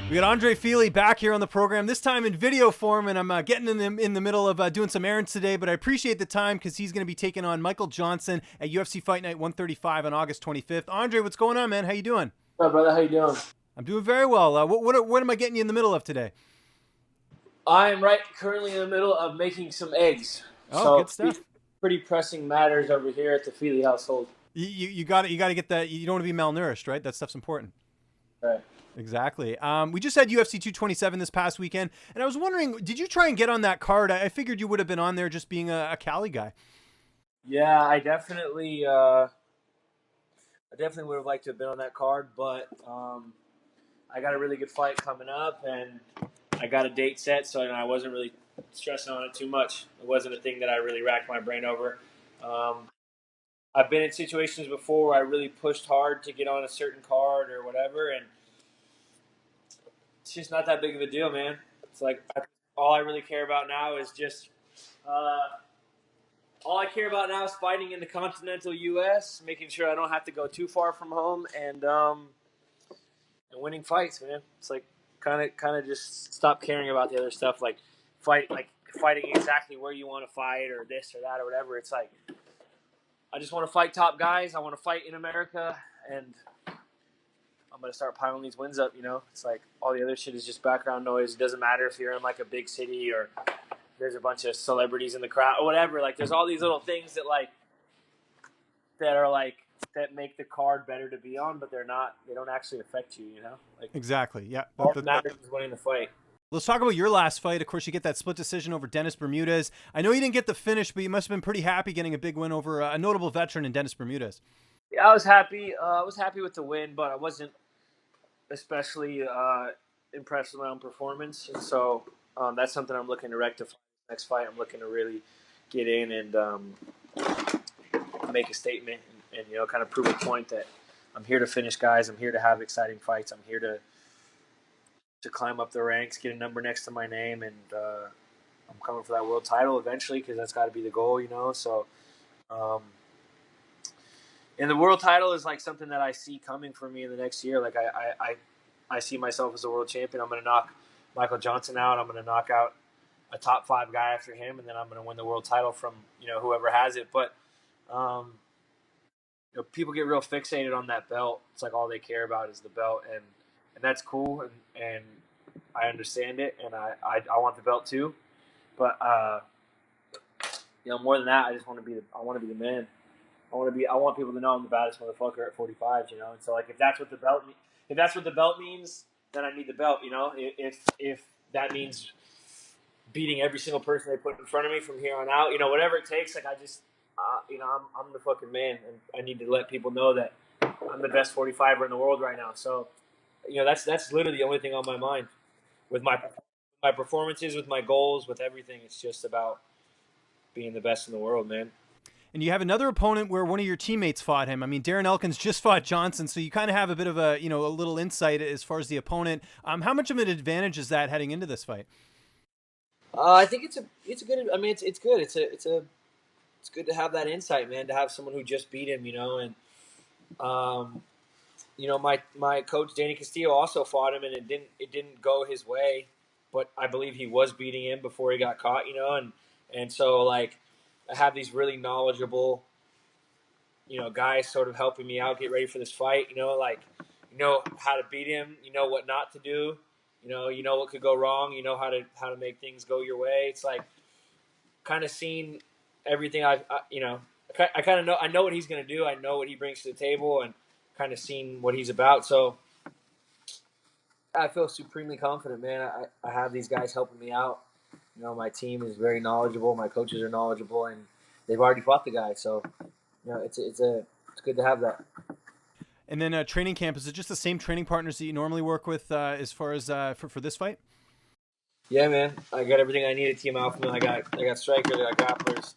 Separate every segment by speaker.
Speaker 1: We got Andre Fili back here on the program, this time in video form, and I'm getting in the middle of doing some errands today, but I appreciate the time because he's going to be taking on Michael Johnson at UFC Fight Night 135 on August 25th. Andre, what's going on, man? How you doing?
Speaker 2: What's up, brother? How you doing?
Speaker 1: I'm doing very well. What am I getting you in the middle of today?
Speaker 2: I'm currently in the middle of making some eggs.
Speaker 1: Oh,
Speaker 2: So
Speaker 1: good stuff.
Speaker 2: pretty pressing matters over here at the Fili household.
Speaker 1: You got to get that. You don't want to be malnourished, right? That stuff's important.
Speaker 2: Right.
Speaker 1: Exactly. We just had UFC 227 this past weekend, and I was wondering, did you try and get on that card? I figured you would have been on there just being a Cali guy.
Speaker 2: Yeah, I definitely would have liked to have been on that card, but I got a really good fight coming up, and I got a date set, so I wasn't really stressing on it too much. It wasn't a thing that I really racked my brain over. I've been in situations before where I really pushed hard to get on a certain card or whatever, and it's just not that big of a deal, man. It's like all I really care about now is just all I care about now is fighting in the continental U.S., making sure I don't have to go too far from home, and winning fights, man. It's like kind of just stop caring about the other stuff, like fighting exactly where you want to fight or this or that or whatever. It's like I just want to fight top guys. I want to fight in America, and I'm going to start piling these wins up, It's like all the other shit is just background noise. It doesn't matter if you're in like a big city or there's a bunch of celebrities in the crowd or whatever. Like there's all these little things that that make the card better to be on, but they don't actually affect you, Like
Speaker 1: Exactly. Yeah.
Speaker 2: all that matters is winning the fight.
Speaker 1: Let's talk about your last fight. Of course, you get that split decision over Dennis Bermudez. I know you didn't get the finish, but you must have been pretty happy getting a big win over a notable veteran in Dennis Bermudez.
Speaker 2: Yeah, I was happy. I was happy with the win, but I wasn't especially impressed with my own performance, and so that's something I'm looking to rectify. Next fight, I'm looking to really get in and make a statement and kind of prove a point that I'm here to finish guys. I'm here to have exciting fights. I'm here to climb up the ranks, get a number next to my name, and I'm coming for that world title eventually because that's got to be the goal, So, and the world title is like something that I see coming for me in the next year. Like I see myself as a world champion. I'm going to knock Michael Johnson out. I'm going to knock out a top 5 guy after him, and then I'm going to win the world title from whoever has it. But people get real fixated on that belt. It's like all they care about is the belt, and that's cool, and I understand it, and I want the belt too. But more than that, I just want to be the man. I want people to know I'm the baddest motherfucker at 45. And so like if that's what the belt means, then I need the belt. If that means beating every single person they put in front of me from here on out, whatever it takes. Like I just, I'm the fucking man, and I need to let people know that I'm the best 45er in the world right now. So, that's literally the only thing on my mind with my performances, with my goals, with everything. It's just about being the best in the world, man.
Speaker 1: And you have another opponent where one of your teammates fought him. I mean, Darren Elkins just fought Johnson, so you kind of have a bit of a little insight as far as the opponent. How much of an advantage is that heading into this fight?
Speaker 2: I think it's good. I mean, it's good. It's good to have that insight, man. To have someone who just beat him, and my coach Danny Castillo also fought him, and it didn't go his way, but I believe he was beating him before he got caught, and so like I have these really knowledgeable, guys sort of helping me out, get ready for this fight, like how to beat him, what not to do, what could go wrong, how to make things go your way. It's like kind of seen everything I kind of know. I know what he's going to do. I know what he brings to the table, and kind of seen what he's about. So I feel supremely confident, man. I have these guys helping me out. My team is very knowledgeable. My coaches are knowledgeable, and they've already fought the guy. So, it's good to have that.
Speaker 1: And then training camp, is it just the same training partners that you normally work with as far as for this fight?
Speaker 2: Yeah, man. I got everything I need at Team Alpha Male. I got strikers, I got grapplers.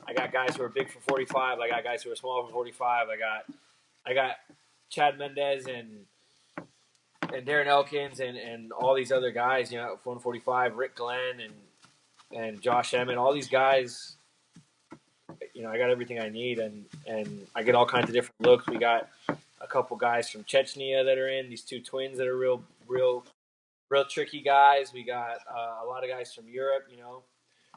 Speaker 2: I got guys who are big for 45. I got guys who are small for 45. I got Chad Mendez and Darren Elkins and all these other guys, 145, Rick Glenn and Josh Emmett, all these guys, I got everything I need, and I get all kinds of different looks. We got a couple guys from Chechnya that are in, these 2 twins that are real real tricky guys. We got a lot of guys from Europe, you know,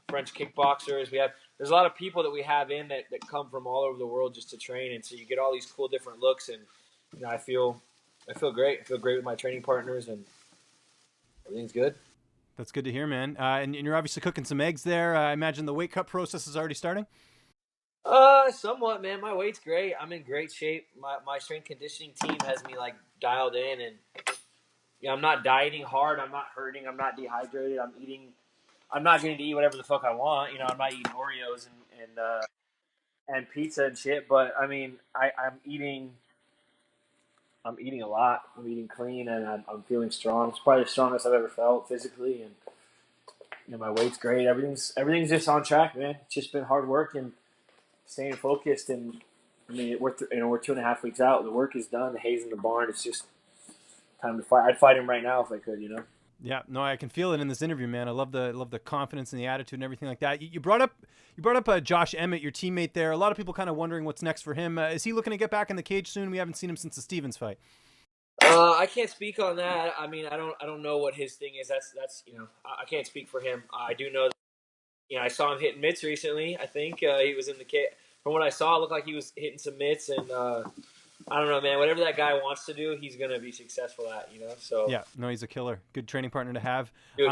Speaker 2: French kickboxers. There's a lot of people that we have in that come from all over the world just to train, and so you get all these cool different looks. And you know, I feel great. I feel great with my training partners, and everything's good.
Speaker 1: That's good to hear, man. And you're obviously cooking some eggs there. I imagine the weight cut process is already starting.
Speaker 2: Somewhat, man. My weight's great. I'm in great shape. My strength conditioning team has me like dialed in, and you know, I'm not dieting hard. I'm not hurting. I'm not dehydrated. I'm eating. I'm not going to eat whatever the fuck I want. You know, I'm not eating Oreos and pizza and shit. But I mean, I'm eating. I'm eating a lot. I'm eating clean, and I'm feeling strong. It's probably the strongest I've ever felt physically, and you know, my weight's great. Everything's just on track, man. It's just been hard work and staying focused. And I mean, we're 2.5 weeks out. The work is done. The hay's in the barn. It's just time to fight. I'd fight him right now if I could. You know.
Speaker 1: Yeah, no, I can feel it in this interview, man. I love the confidence and the attitude and everything like that. You brought up Josh Emmett, your teammate there. A lot of people kind of wondering what's next for him. Is he looking to get back in the cage soon? We haven't seen him since the Stevens fight.
Speaker 2: I can't speak on that. I mean, I don't know what his thing is. That's you know, I can't speak for him. I do know that, you know, I saw him hitting mitts recently. I think he was in the cage. From what I saw, it looked like he was hitting some mitts, and I don't know, man. Whatever that guy wants to do, he's gonna be successful at. You know, so
Speaker 1: Yeah, no, he's a killer. Good training partner to have.
Speaker 2: dude,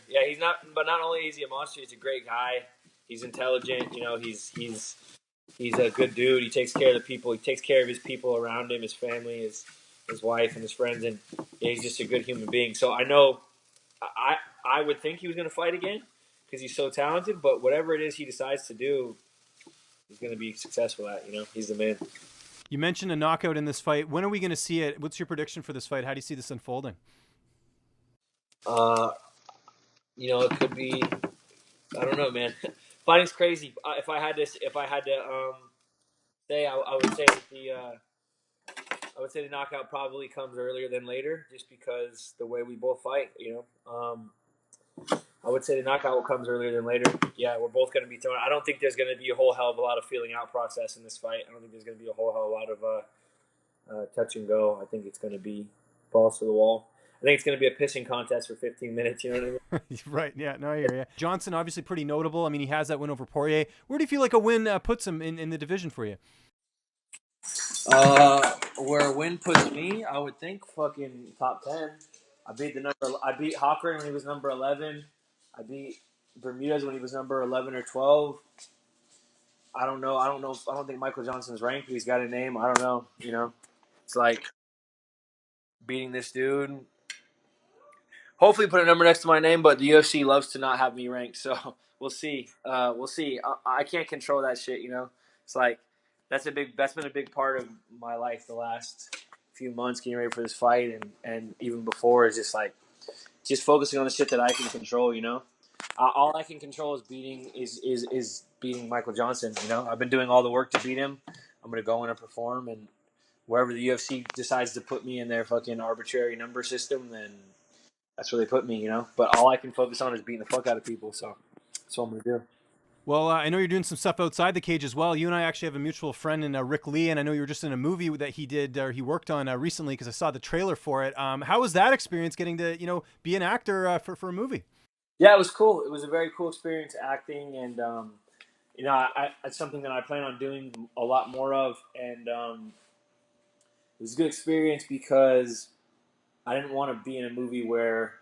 Speaker 2: yeah, he's not. But not only is he a monster, he's a great guy. He's intelligent. You know, he's a good dude. He takes care of the people. He takes care of his people around him, his family, his wife, and his friends, and yeah, he's just a good human being. So I know, I would think he was gonna fight again because he's so talented. But whatever it is he decides to do, he's gonna be successful at. You know, he's the man.
Speaker 1: You mentioned a knockout in this fight. When are we going to see it? What's your prediction for this fight? How do you see this unfolding?
Speaker 2: Uh, you know, it could be. I don't know, man. Fighting's crazy. If I had to say, I would say that I would say the knockout probably comes earlier than later, just because the way we both fight. You know, I would say the knockout comes earlier than later. Yeah, we're both going to be thrown. I don't think there's going to be a whole hell of a lot of feeling out process in this fight. I don't think there's going to be a whole hell of a lot of touch and go. I think it's going to be balls to the wall. I think it's going to be a pissing contest for 15 minutes. You know what I mean?
Speaker 1: Right. Yeah. No, I hear you. Johnson, obviously pretty notable. I mean, he has that win over Poirier. Where do you feel like a win puts him in the division for you?
Speaker 2: Where a win puts me, I would think fucking top 10. I beat Hawker when he was number 11. I beat Bermudez when he was number 11 or 12. I don't know. I don't think Michael Johnson's ranked, but he's got a name. I don't know. You know, it's like beating this dude. Hopefully, put a number next to my name, but the UFC loves to not have me ranked, so we'll see. We'll see. I can't control that shit. You know, it's like that's been a big part of my life the last few months, getting ready for this fight, and even before is just focusing on the shit that I can control. You know, all I can control is beating Michael Johnson. You know, I've been doing all the work to beat him. I'm gonna go in and perform, and wherever the UFC decides to put me in their fucking arbitrary number system, then that's where they put me. You know, but all I can focus on is beating the fuck out of people. So that's what I'm gonna do.
Speaker 1: Well, I know you're doing some stuff outside the cage as well. You and I actually have a mutual friend in Rick Lee, and I know you were just in a movie that he did or he worked on recently because I saw the trailer for it. How was that experience getting to be an actor for a movie?
Speaker 2: Yeah, it was cool. It was a very coal experience acting, and you know, it's something that I plan on doing a lot more of. And it was a good experience because I didn't want to be in a movie where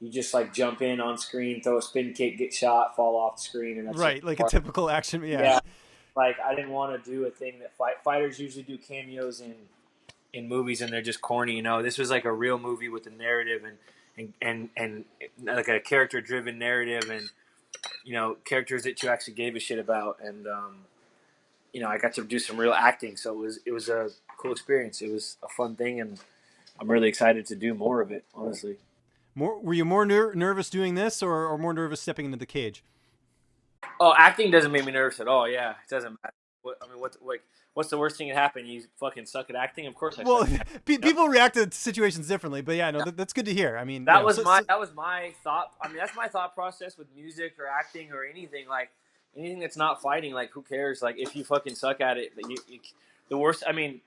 Speaker 2: you just like jump in on screen, throw a spin kick, get shot, fall off the screen, and that's
Speaker 1: Right, like a typical action.
Speaker 2: yeah. Like I didn't want to do a thing that fighters usually do cameos in movies, and they're just corny. You know, this was like a real movie with a narrative and like a character driven narrative, and you know, characters that you actually gave a shit about, and you know, I got to do some real acting, so it was a cool experience. It was a fun thing, and I'm really excited to do more of it. Honestly,
Speaker 1: Were you more nervous doing this, or more nervous stepping into the cage?
Speaker 2: oh, acting doesn't make me nervous at all. Yeah, it doesn't matter. What's the worst thing that happened? You fucking suck at acting. Of course, I
Speaker 1: Well,
Speaker 2: suck.
Speaker 1: people react to situations differently, but yeah, no, that's good to hear. I mean,
Speaker 2: that was my thought. I mean, that's my thought process with music or acting or anything. Like anything that's not fighting. Like who cares? Like if you fucking suck at it, the worst. I mean,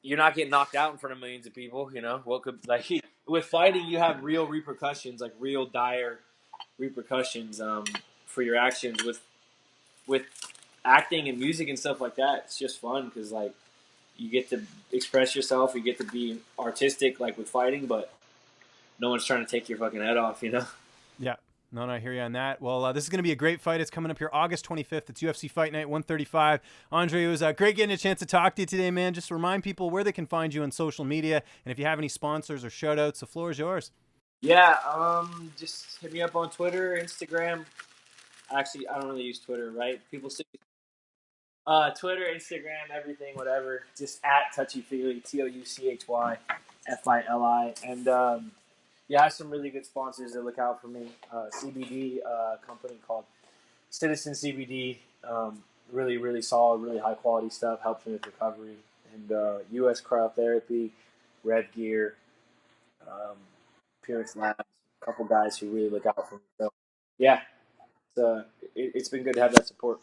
Speaker 2: you're not getting knocked out in front of millions of people. You know what could with fighting, you have real repercussions, like real dire repercussions for your actions. With acting and music and stuff like that, it's just fun because like you get to express yourself, you get to be artistic, like with fighting, but no one's trying to take your fucking head off, you know?
Speaker 1: Yeah. No, I hear you on that. Well, this is going to be a great fight. It's coming up here August 25th. It's UFC Fight Night 135. Andre, it was great getting a chance to talk to you today, man. Just remind people where they can find you on social media. And if you have any sponsors or shout outs, the floor is yours.
Speaker 2: Yeah, just hit me up on Twitter, Instagram. Actually, I don't really use Twitter, right? People say Twitter, Instagram, everything, whatever. Just at Touchy Fili, TOUCHYFILI. And yeah, I have some really good sponsors that look out for me. CBD company called Citizen CBD. Really, really solid, really high quality stuff. Helps me with recovery. And US Cryotherapy, Red Gear, Purix Labs. A couple guys who really look out for me. So yeah, it's been good to have that support.